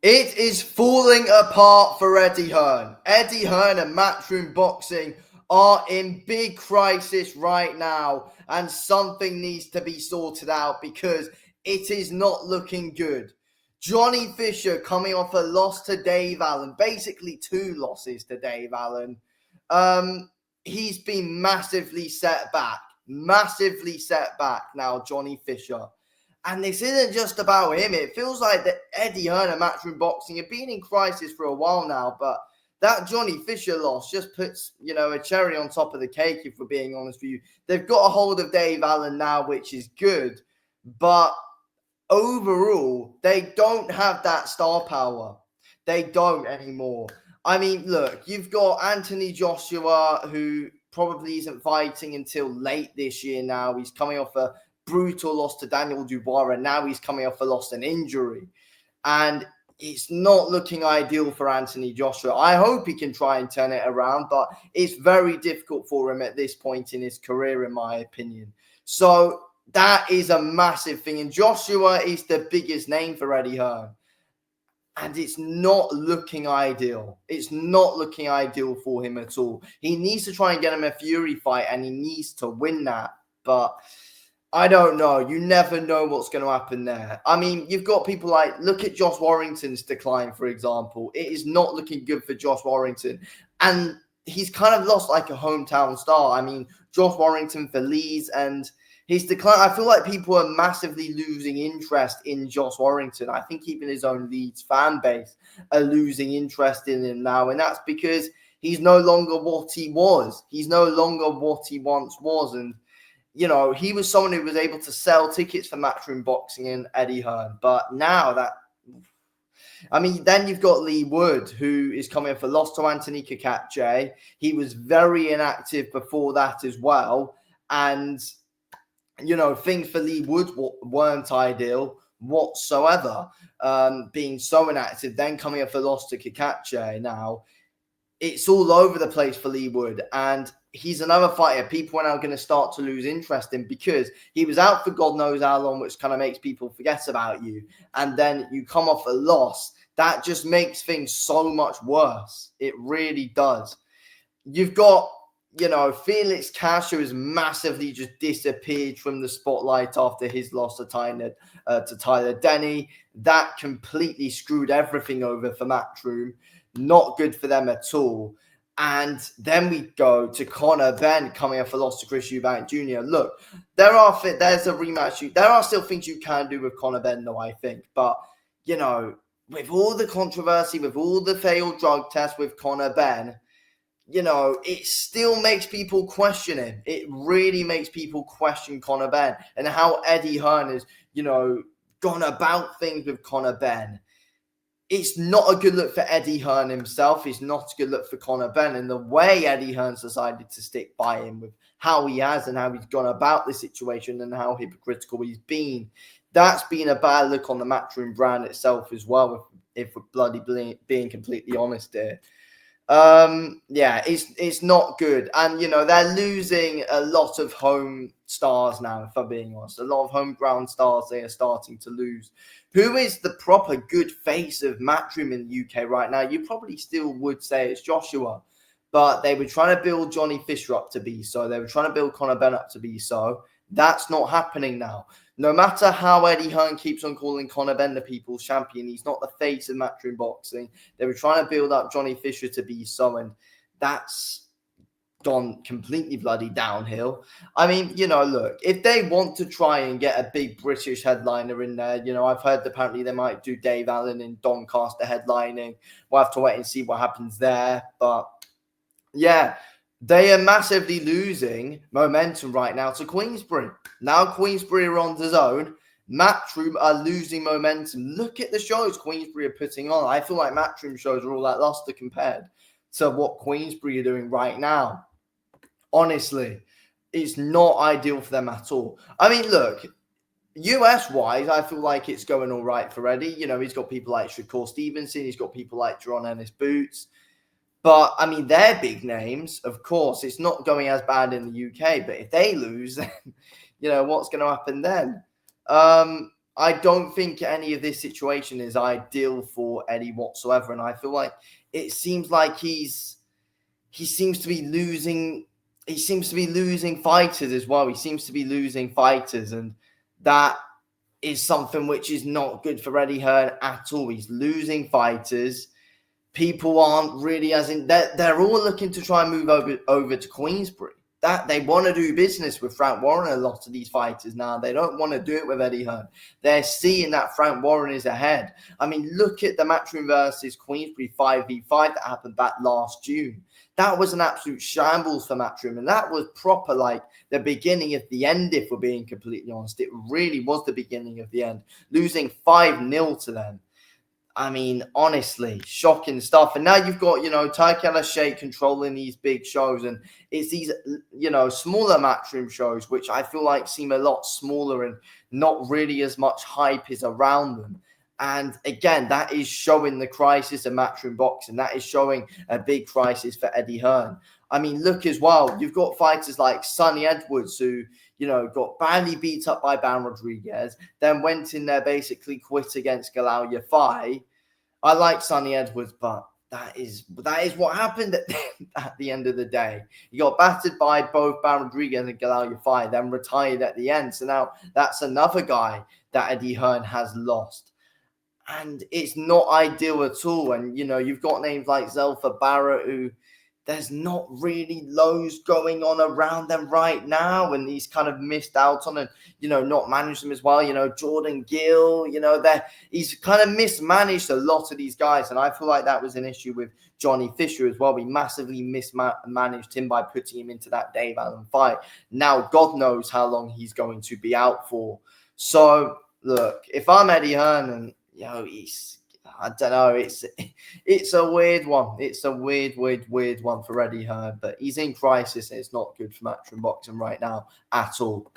It is falling apart for Eddie Hearn. Eddie Hearn and Matchroom Boxing are in big crisis right now, and something needs to be sorted out because it is not looking good. Johnny Fisher coming off a loss to Dave Allen, basically two losses to Dave Allen. He's been massively set back now, Johnny Fisher. And this isn't just about him. It feels like that Eddie Hearn and Matchroom Boxing have been in crisis for a while now, but that Johnny Fisher loss just puts, a cherry on top of the cake, if we're being honest with you. They've got a hold of Dave Allen now, which is good, but overall, they don't have that star power. They don't anymore. I mean, look, you've got Anthony Joshua, who probably isn't fighting until late this year now. He's coming off a brutal loss to Daniel Dubois, and now he's coming off a loss and injury. And it's not looking ideal for Anthony Joshua. I hope he can try and turn it around, but it's very difficult for him at this point in his career, in my opinion. So that is a massive thing. And Joshua is the biggest name for Eddie Hearn. And it's not looking ideal. It's not looking ideal for him at all. He needs to try and get him a Fury fight, and he needs to win that. But I don't know. You never know what's going to happen there. I mean, you've got people like, look at Josh Warrington's decline, for example. It is not looking good for Josh Warrington. And he's kind of lost like a hometown star. I mean, Josh Warrington for Leeds, and his decline, I feel like people are massively losing interest in Josh Warrington. I think even his own Leeds fan base are losing interest in him now. And that's because he's no longer what he was. He's no longer what he once was. And he was someone who was able to sell tickets for Matchroom Boxing and Eddie Hearn. But now then you've got Lee Wood, who is coming off a loss to Anthony Kakatje. He was very inactive before that as well. And, things for Lee Wood weren't ideal whatsoever. Being so inactive, then coming off a loss to Kakatje now. It's all over the place for Lee Wood. And he's another fighter people are now going to start to lose interest in because he was out for God knows how long, which kind of makes people forget about you. And then you come off a loss. That just makes things so much worse. It really does. You've got, Felix Cash, who has massively just disappeared from the spotlight after his loss to Tyler Denny. That completely screwed everything over for Matchroom. Not good for them at all. And then we go to Conor Benn coming off a loss to Chris Eubank Jr. Look, there's a rematch. There are still things you can do with Conor Benn, though, I think. But, with all the controversy, with all the failed drug tests with Conor Benn, it still makes people question him. It really makes people question Conor Benn and how Eddie Hearn has, gone about things with Conor Benn. It's not a good look for Eddie Hearn himself. It's not a good look for Conor Benn. And the way Eddie Hearn's decided to stick by him with how he has and how he's gone about the situation and how hypocritical he's been, that's been a bad look on the Matchroom brand itself as well, if we're bloody being completely honest here. It's not good. And, they're losing a lot of home stars now, if I'm being honest. A lot of home ground stars they are starting to lose. Who is the proper good face of Matchroom in the UK right now? You probably still would say it's Joshua. But they were trying to build Johnny Fisher up to be so. They were trying to build Conor Benn up to be so. That's not happening now. No matter how Eddie Hearn keeps on calling Conor Benn the people's champion, he's not the face of Matchroom Boxing. They were trying to build up Johnny Fisher to be so, and that's gone completely bloody downhill. I mean, look, if they want to try and get a big British headliner in there, I've heard apparently they might do Dave Allen and Doncaster headlining. We'll have to wait and see what happens there. But, yeah, they are massively losing momentum right now to Queensbury. Now Queensbury are on DAZN. Matchroom are losing momentum. Look at the shows Queensbury are putting on. I feel like Matchroom shows are all lackluster compared to what Queensbury are doing right now. Honestly, it's not ideal for them at all. I mean, look, US-wise, I feel like it's going all right for Eddie. He's got people like Shakur Stevenson. He's got people like Jerron Ennis Boots. But, I mean, they're big names. Of course, it's not going as bad in the UK. But if they lose, then, what's going to happen then? I don't think any of this situation is ideal for Eddie whatsoever, and I feel like it seems like he seems to be losing. He seems to be losing fighters as well. He seems to be losing fighters, and that is something which is not good for Eddie Hearn at all. He's losing fighters. People aren't really as in they're all looking to try and move over to Queensbury. That they want to do business with Frank Warren. A lot of these fighters now, they don't want to do it with Eddie Hearn. They're seeing that Frank Warren is ahead. I mean, look at the Matchroom versus Queensbury 5v5 that happened back last June. That was an absolute shambles for Matchroom, and that was proper like the beginning of the end, if we're being completely honest. It really was the beginning of the end, losing 5-0 to them. I mean, honestly, shocking stuff. And now you've got, Taiki Al-Sheikh controlling these big shows. And it's these, smaller Matchroom shows, which I feel like seem a lot smaller and not really as much hype is around them. And again, that is showing the crisis of Matchroom boxing. That is showing a big crisis for Eddie Hearn. I mean, look as well, you've got fighters like Sonny Edwards who, got badly beat up by Bam Rodriguez, then went in there, basically quit against Galal Yafai. I like Sonny Edwards, but that is what happened at the end of the day. He got battered by both Bam Rodriguez and Galal Yafai, then retired at the end. So now that's another guy that Eddie Hearn has lost. And it's not ideal at all. And, you've got names like Zelfa Barrett who there's not really loads going on around them right now, and he's kind of missed out on and not managed them as well. Jordan Gill, he's kind of mismanaged a lot of these guys, and I feel like that was an issue with Johnny Fisher as well. We massively mismanaged him by putting him into that Dave Allen fight. Now God knows how long he's going to be out for. So look, if I'm Eddie Hearn and I don't know. It's a weird one. It's a weird one for Eddie Hearn, but he's in crisis and it's not good for Matchroom boxing right now at all.